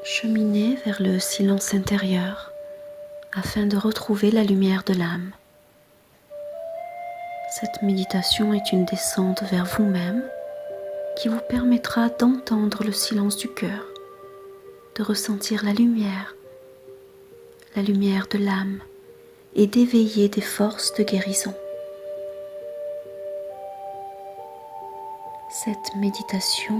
Cheminez vers le silence intérieur afin de retrouver la lumière de l'âme. Cette méditation est une descente vers vous-même qui vous permettra d'entendre le silence du cœur, de ressentir la lumière de l'âme et d'éveiller des forces de guérison. Cette méditation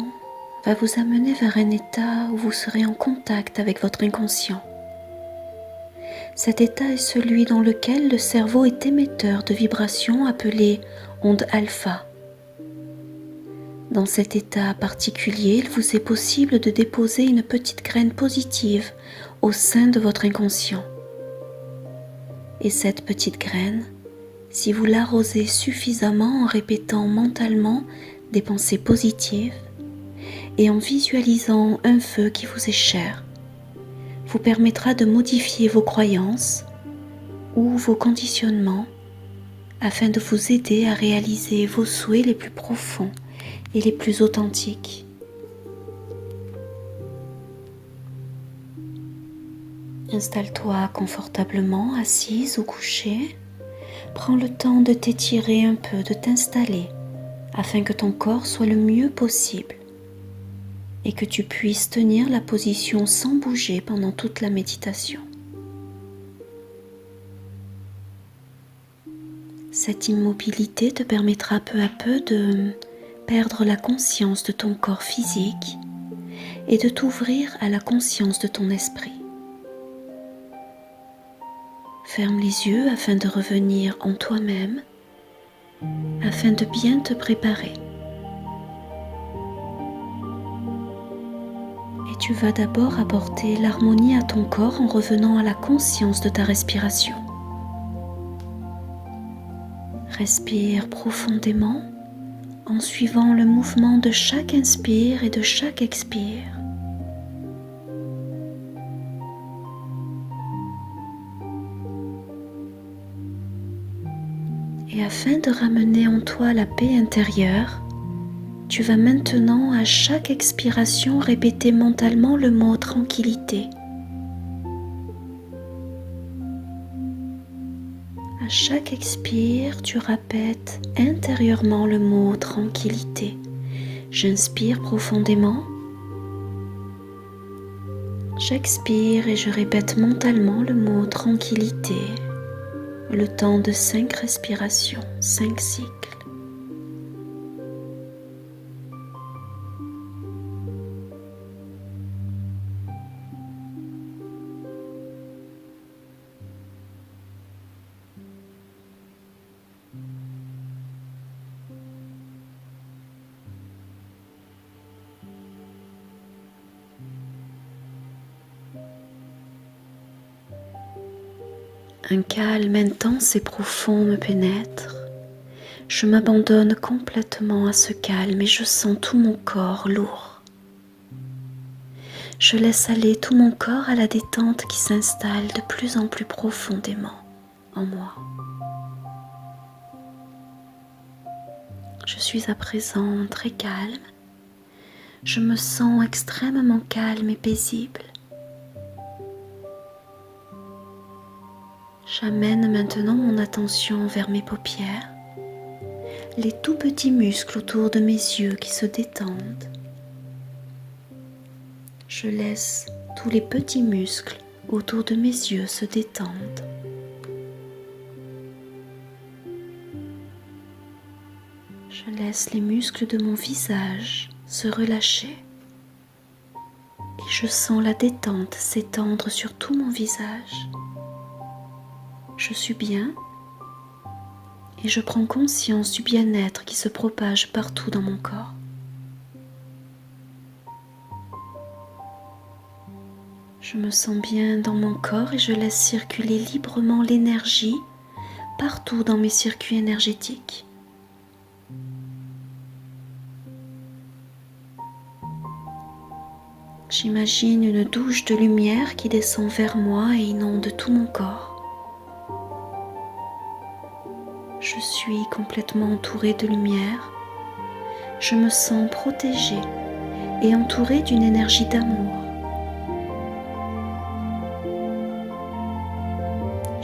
va vous amener vers un état où vous serez en contact avec votre inconscient. Cet état est celui dans lequel le cerveau est émetteur de vibrations appelées ondes alpha. Dans cet état particulier, il vous est possible de déposer une petite graine positive au sein de votre inconscient. Et cette petite graine, si vous l'arrosez suffisamment en répétant mentalement des pensées positives et en visualisant un feu qui vous est cher, vous permettra de modifier vos croyances ou vos conditionnements afin de vous aider à réaliser vos souhaits les plus profonds et les plus authentiques. Installe-toi confortablement, assise ou couchée. Prends le temps de t'étirer un peu, de t'installer afin que ton corps soit le mieux possible et que tu puisses tenir la position sans bouger pendant toute la méditation. Cette immobilité te permettra peu à peu de perdre la conscience de ton corps physique et de t'ouvrir à la conscience de ton esprit. Ferme les yeux afin de revenir en toi-même, afin de bien te préparer. Et tu vas d'abord apporter l'harmonie à ton corps en revenant à la conscience de ta respiration. Respire profondément en suivant le mouvement de chaque inspire et de chaque expire. Et afin de ramener en toi la paix intérieure, tu vas maintenant à chaque expiration répéter mentalement le mot tranquillité. À chaque expire, tu répètes intérieurement le mot tranquillité. J'inspire profondément. J'expire et je répète mentalement le mot tranquillité. Le temps de 5 respirations, 5 cycles. Un calme intense et profond me pénètre. Je m'abandonne complètement à ce calme et je sens tout mon corps lourd. Je laisse aller tout mon corps à la détente qui s'installe de plus en plus profondément en moi. Je suis à présent très calme. Je me sens extrêmement calme et paisible. J'amène maintenant mon attention vers mes paupières, les tout petits muscles autour de mes yeux qui se détendent. Je laisse tous les petits muscles autour de mes yeux se détendre. Je laisse les muscles de mon visage se relâcher et je sens la détente s'étendre sur tout mon visage. Je suis bien et je prends conscience du bien-être qui se propage partout dans mon corps. Je me sens bien dans mon corps et je laisse circuler librement l'énergie partout dans mes circuits énergétiques. J'imagine une douche de lumière qui descend vers moi et inonde tout mon corps. Je suis complètement entourée de lumière. Je me sens protégée et entourée d'une énergie d'amour.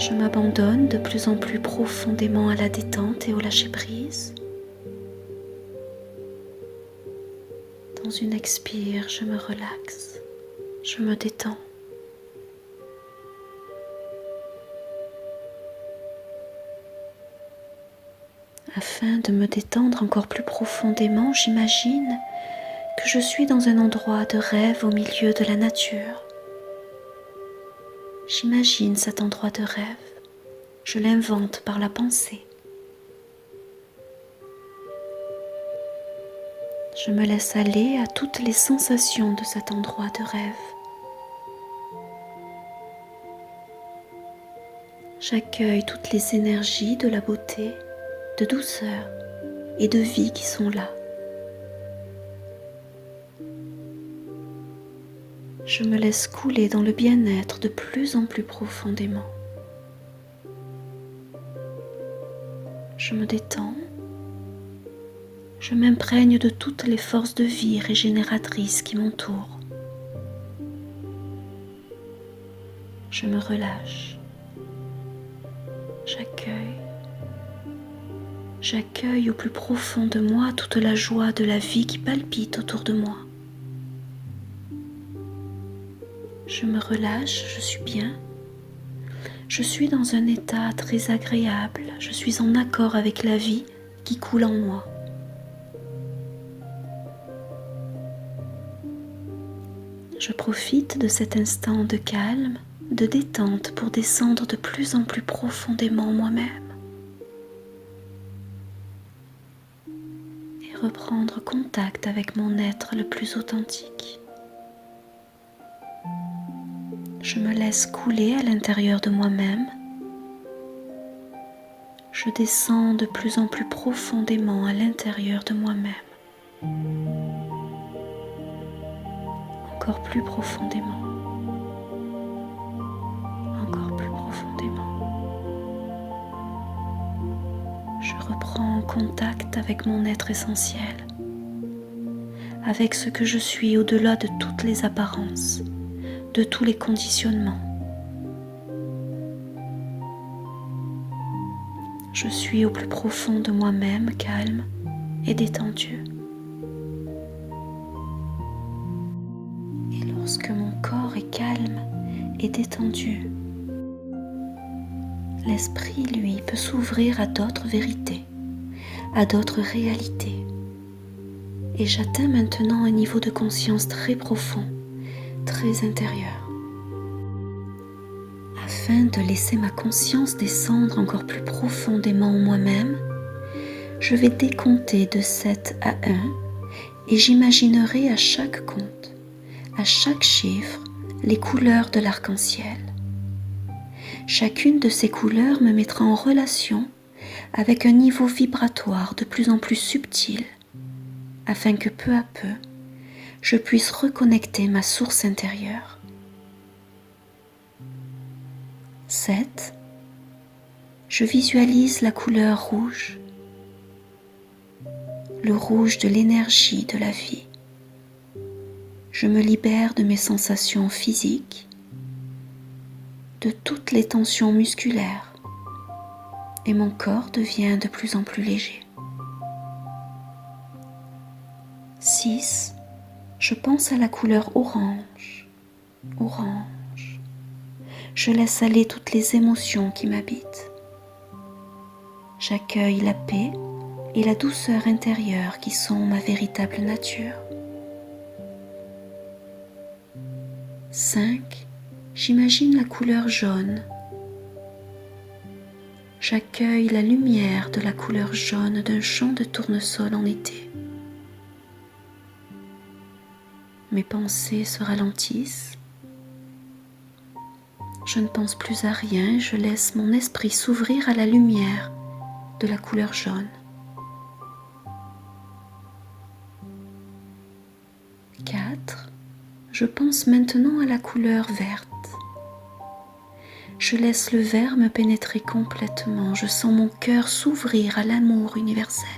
Je m'abandonne de plus en plus profondément à la détente et au lâcher-prise. Dans une expire, je me relaxe, je me détends. Afin de me détendre encore plus profondément, j'imagine que je suis dans un endroit de rêve au milieu de la nature. J'imagine cet endroit de rêve, je l'invente par la pensée. Je me laisse aller à toutes les sensations de cet endroit de rêve. J'accueille toutes les énergies de la beauté, de douceur et de vie qui sont là. Je me laisse couler dans le bien-être de plus en plus profondément. Je me détends. Je m'imprègne de toutes les forces de vie régénératrices qui m'entourent. Je me relâche. J'accueille au plus profond de moi toute la joie de la vie qui palpite autour de moi. Je me relâche, je suis bien. Je suis dans un état très agréable. Je suis en accord avec la vie qui coule en moi. Je profite de cet instant de calme, de détente pour descendre de plus en plus profondément en moi-même et reprendre contact avec mon être le plus authentique. Je me laisse couler à l'intérieur de moi-même. Je descends de plus en plus profondément à l'intérieur de moi-même. Encore plus profondément. Encore plus profondément. Je reprends contact avec mon être essentiel, avec ce que je suis au-delà de toutes les apparences, de tous les conditionnements. Je suis au plus profond de moi-même, calme et détendu. Et lorsque mon corps est calme et détendu, l'esprit, lui, peut s'ouvrir à d'autres vérités, à d'autres réalités. Et j'atteins maintenant un niveau de conscience très profond, très intérieur. Afin de laisser ma conscience descendre encore plus profondément en moi-même, je vais décompter de 7 à 1 et j'imaginerai à chaque compte, à chaque chiffre, les couleurs de l'arc-en-ciel. Chacune de ces couleurs me mettra en relation avec un niveau vibratoire de plus en plus subtil, afin que peu à peu, je puisse reconnecter ma source intérieure. 7. Je visualise la couleur rouge, le rouge de l'énergie de la vie. Je me libère de mes sensations physiques, de toutes les tensions musculaires, et mon corps devient de plus en plus léger. 6. Je pense à la couleur orange. Je laisse aller toutes les émotions qui m'habitent. J'accueille la paix et la douceur intérieure qui sont ma véritable nature. 5. J'imagine la couleur jaune. J'accueille la lumière de la couleur jaune d'un champ de tournesol en été. Mes pensées se ralentissent. Je ne pense plus à rien, je laisse mon esprit s'ouvrir à la lumière de la couleur jaune. 4. Je pense maintenant à la couleur verte. Je laisse le vert me pénétrer complètement. Je sens mon cœur s'ouvrir à l'amour universel,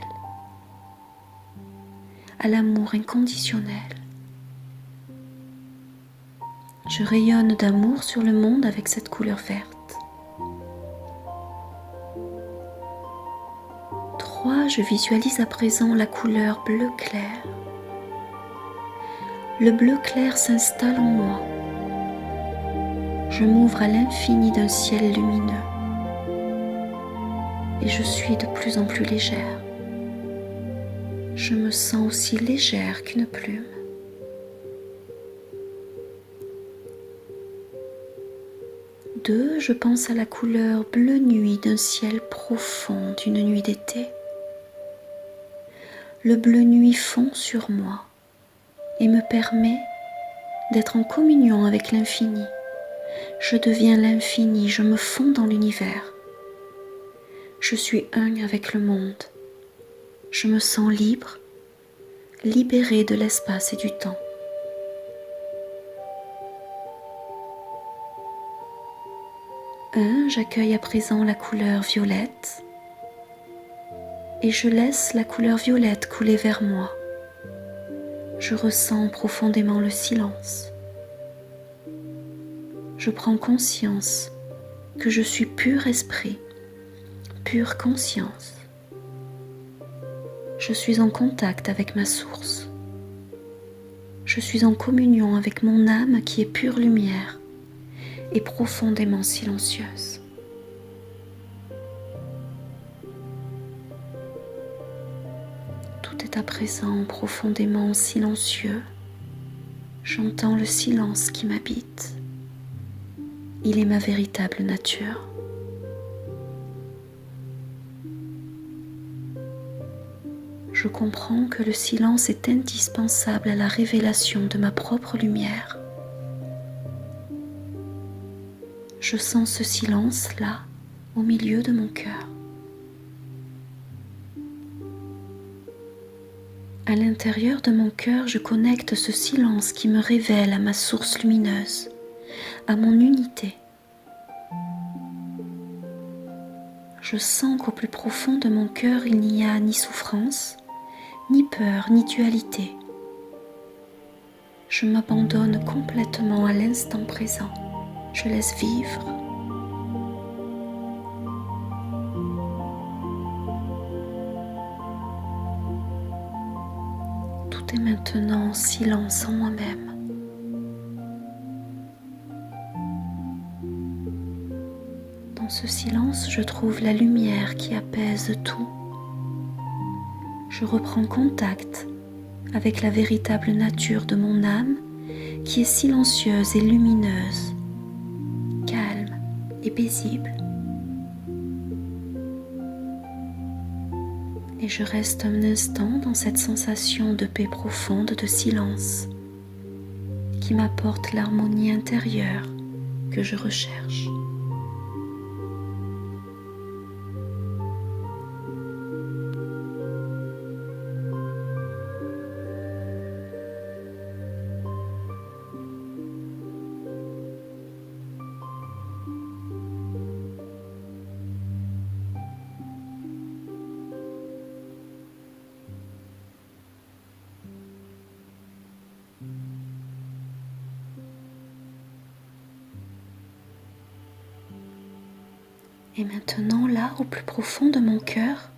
à l'amour inconditionnel. Je rayonne d'amour sur le monde avec cette couleur verte. je visualise à présent la couleur bleu clair. Le bleu clair s'installe en moi. Je m'ouvre à l'infini d'un ciel lumineux et je suis de plus en plus légère. Je me sens aussi légère qu'une plume. Deux, je pense à la couleur bleu nuit d'un ciel profond d'une nuit d'été. Le bleu nuit fond sur moi et me permet d'être en communion avec l'infini. Je deviens l'infini, je me fonds dans l'univers. Je suis un avec le monde. Je me sens libre, libéré de l'espace et du temps. J'accueille à présent la couleur violette et je laisse la couleur violette couler vers moi. Je ressens profondément le silence. Je prends conscience que je suis pur esprit, pure conscience. Je suis en contact avec ma source. Je suis en communion avec mon âme qui est pure lumière et profondément silencieuse. Tout est à présent profondément silencieux. J'entends le silence qui m'habite. Il est ma véritable nature. Je comprends que le silence est indispensable à la révélation de ma propre lumière. Je sens ce silence là, au milieu de mon cœur. À l'intérieur de mon cœur, je connecte ce silence qui me révèle à ma source lumineuse, à mon unité. Je sens qu'au plus profond de mon cœur, il n'y a ni souffrance, ni peur, ni dualité. Je m'abandonne complètement à l'instant présent. Je laisse vivre. Tout est maintenant en silence en moi-même. Dans ce silence, je trouve la lumière qui apaise tout. Je reprends contact avec la véritable nature de mon âme qui est silencieuse et lumineuse, calme et paisible. Et je reste un instant dans cette sensation de paix profonde, de silence, qui m'apporte l'harmonie intérieure que je recherche. Et maintenant, là, au plus profond de mon cœur,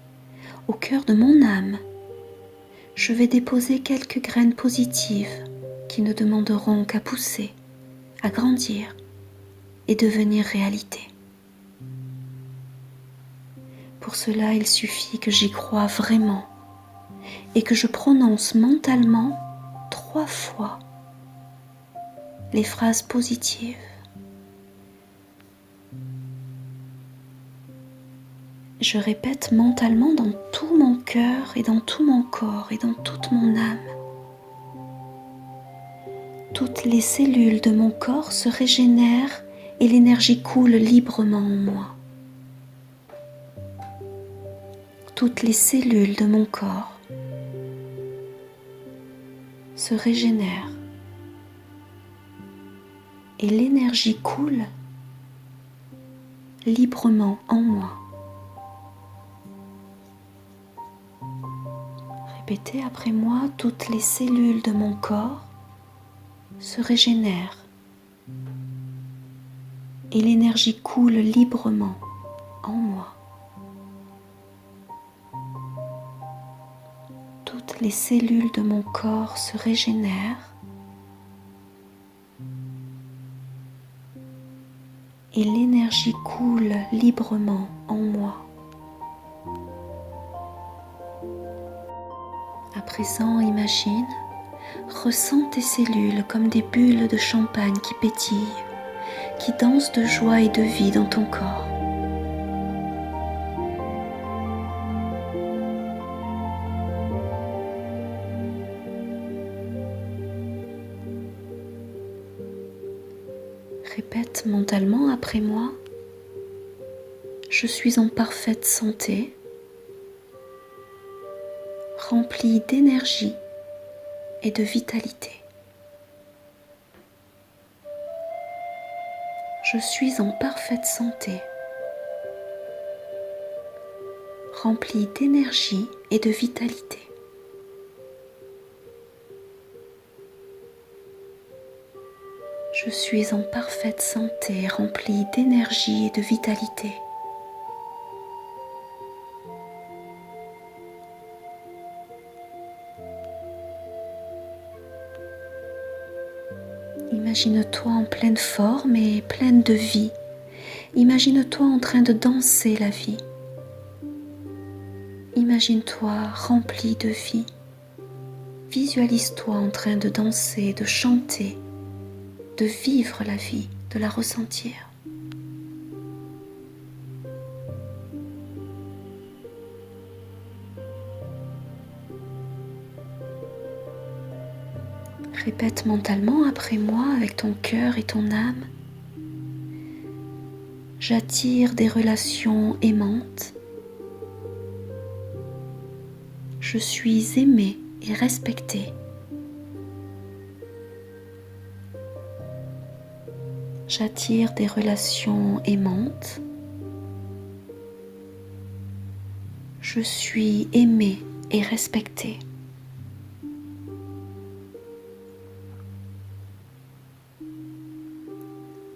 au cœur de mon âme, je vais déposer quelques graines positives qui ne demanderont qu'à pousser, à grandir et devenir réalité. Pour cela, il suffit que j'y croie vraiment et que je prononce mentalement 3 fois les phrases positives. Je répète mentalement dans tout mon cœur et dans tout mon corps et dans toute mon âme. Toutes les cellules de mon corps se régénèrent et l'énergie coule librement en moi. Toutes les cellules de mon corps se régénèrent et l'énergie coule librement en moi. Répétez après moi, toutes les cellules de mon corps se régénèrent et l'énergie coule librement en moi. les cellules de mon corps se régénèrent et l'énergie coule librement en moi. À présent, imagine, ressens tes cellules comme des bulles de champagne qui pétillent, qui dansent de joie et de vie dans ton corps. Répète mentalement après moi, je suis en parfaite santé, remplie d'énergie et de vitalité. Je suis en parfaite santé, remplie d'énergie et de vitalité. Je suis en parfaite santé, remplie d'énergie et de vitalité. Imagine-toi en pleine forme et pleine de vie. Imagine-toi en train de danser la vie. Imagine-toi rempli de vie. Visualise-toi en train de danser, de chanter, de vivre la vie, de la ressentir. Répète mentalement après moi avec ton cœur et ton âme. J'attire des relations aimantes. Je suis aimée et respectée. J'attire des relations aimantes. Je suis aimée et respectée.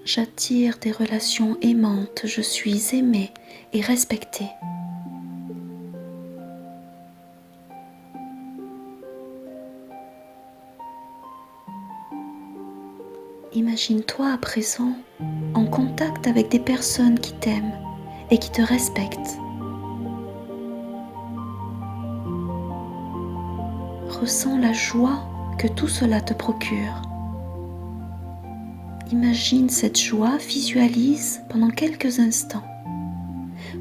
J'attire des relations aimantes. Je suis aimée et respectée. Imagine-toi à présent en contact avec des personnes qui t'aiment et qui te respectent. Ressens la joie que tout cela te procure. Imagine cette joie, visualise pendant quelques instants.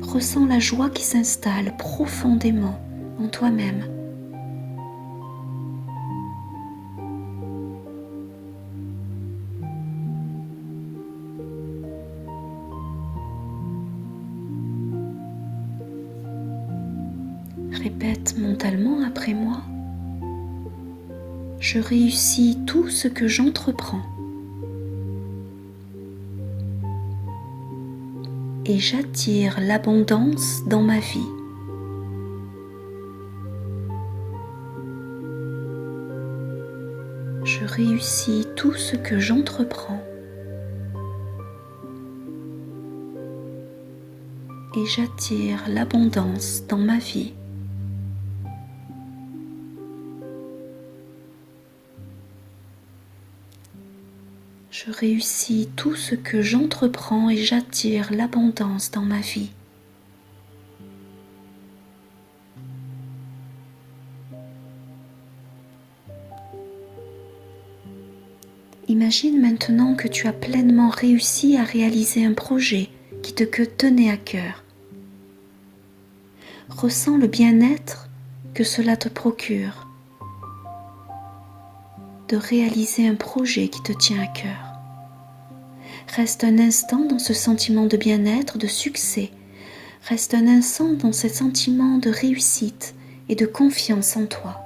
Ressens la joie qui s'installe profondément en toi-même. Répète mentalement après moi. Je réussis tout ce que j'entreprends. Et j'attire l'abondance dans ma vie. Je réussis tout ce que j'entreprends. Et j'attire l'abondance dans ma vie. Je réussis tout ce que j'entreprends et j'attire l'abondance dans ma vie. Imagine maintenant que tu as pleinement réussi à réaliser un projet qui te tenait à cœur. Ressens le bien-être que cela te procure de réaliser un projet qui te tient à cœur. Reste un instant dans ce sentiment de bien-être, de succès. Reste un instant dans ce sentiment de réussite et de confiance en toi.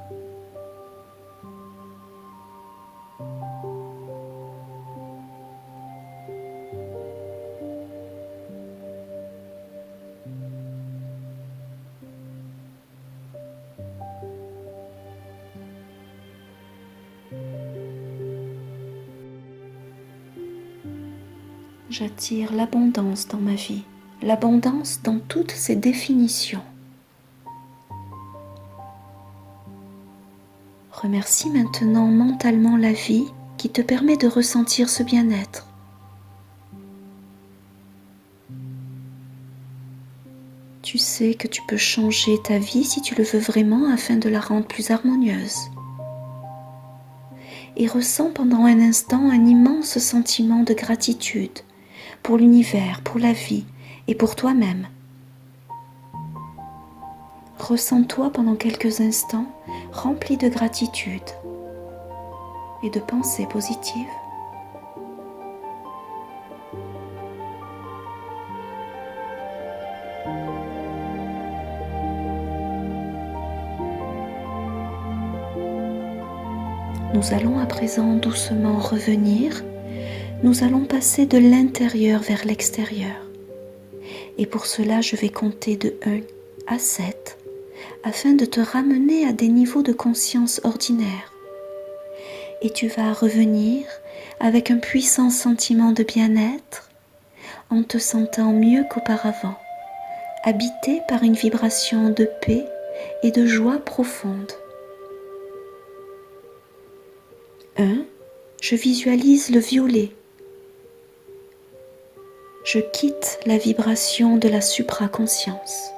J'attire l'abondance dans ma vie, l'abondance dans toutes ses définitions. Remercie maintenant mentalement la vie qui te permet de ressentir ce bien-être. Tu sais que tu peux changer ta vie si tu le veux vraiment afin de la rendre plus harmonieuse. Et ressens pendant un instant un immense sentiment de gratitude pour l'univers, pour la vie et pour toi-même. Ressens-toi pendant quelques instants rempli de gratitude et de pensées positives. Nous allons à présent doucement revenir. Nous allons passer de l'intérieur vers l'extérieur. Et pour cela, je vais compter de 1 à 7 afin de te ramener à des niveaux de conscience ordinaires. Et tu vas revenir avec un puissant sentiment de bien-être en te sentant mieux qu'auparavant, habité par une vibration de paix et de joie profonde. 1. Je visualise le violet. Je quitte la vibration de la supraconscience.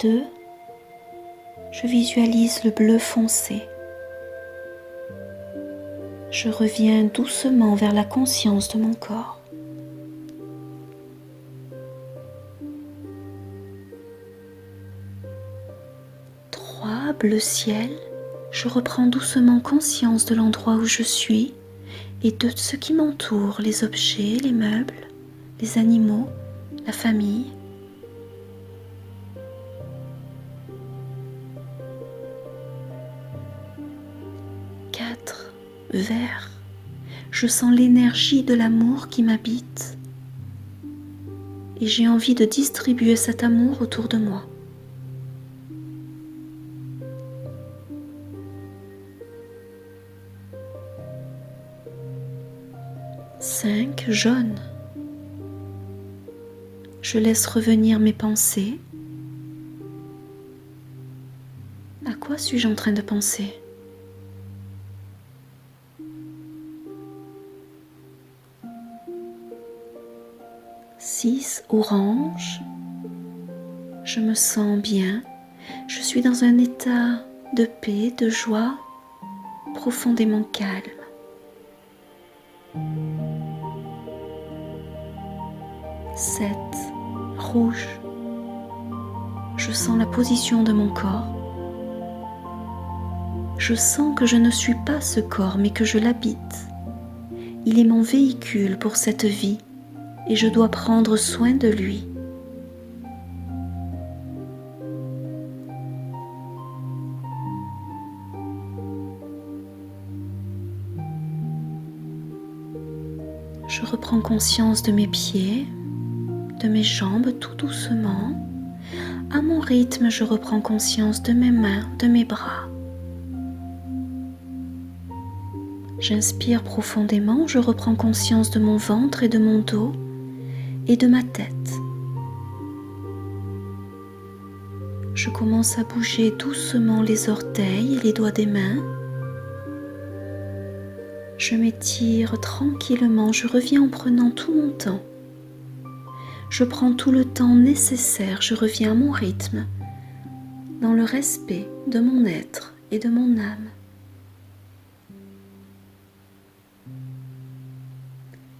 2. Je visualise le bleu foncé. Je reviens doucement vers la conscience de mon corps. 3. Bleu ciel. Je reprends doucement conscience de l'endroit où je suis et de ce qui m'entoure, les objets, les meubles, les animaux, la famille. 4. Vert. Je sens l'énergie de l'amour qui m'habite et j'ai envie de distribuer cet amour autour de moi. 5. Jaune. Je laisse revenir mes pensées. À quoi suis-je en train de penser ? 6. Orange. Je me sens bien. Je suis dans un état de paix, de joie, profondément calme. 7. Rouge. Je sens la position de mon corps. Je sens que je ne suis pas ce corps, mais que je l'habite. Il est mon véhicule pour cette vie et je dois prendre soin de lui. 8. Je reprends conscience de mes pieds, de mes jambes tout doucement. À mon rythme, je reprends conscience de mes mains, de mes bras. J'inspire profondément, je reprends conscience de mon ventre et de mon dos et de ma tête. Je commence à bouger doucement les orteils et les doigts des mains. Je m'étire tranquillement, je reviens en prenant tout mon temps. Je prends tout le temps nécessaire, je reviens à mon rythme, dans le respect de mon être et de mon âme.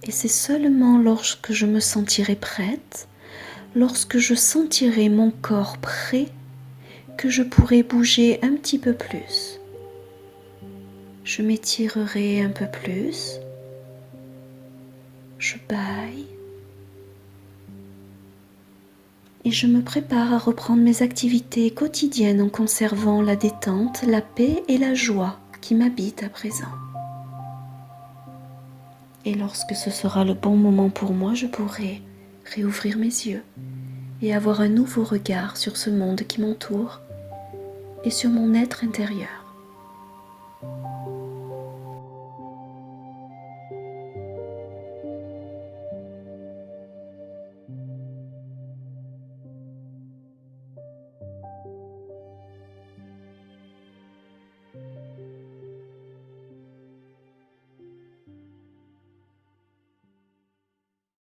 Et c'est seulement lorsque je me sentirai prête, lorsque je sentirai mon corps prêt, que je pourrai bouger un petit peu plus. Je m'étirerai un peu plus. Je bâille. Et je me prépare à reprendre mes activités quotidiennes en conservant la détente, la paix et la joie qui m'habitent à présent. Et lorsque ce sera le bon moment pour moi, je pourrai réouvrir mes yeux et avoir un nouveau regard sur ce monde qui m'entoure et sur mon être intérieur.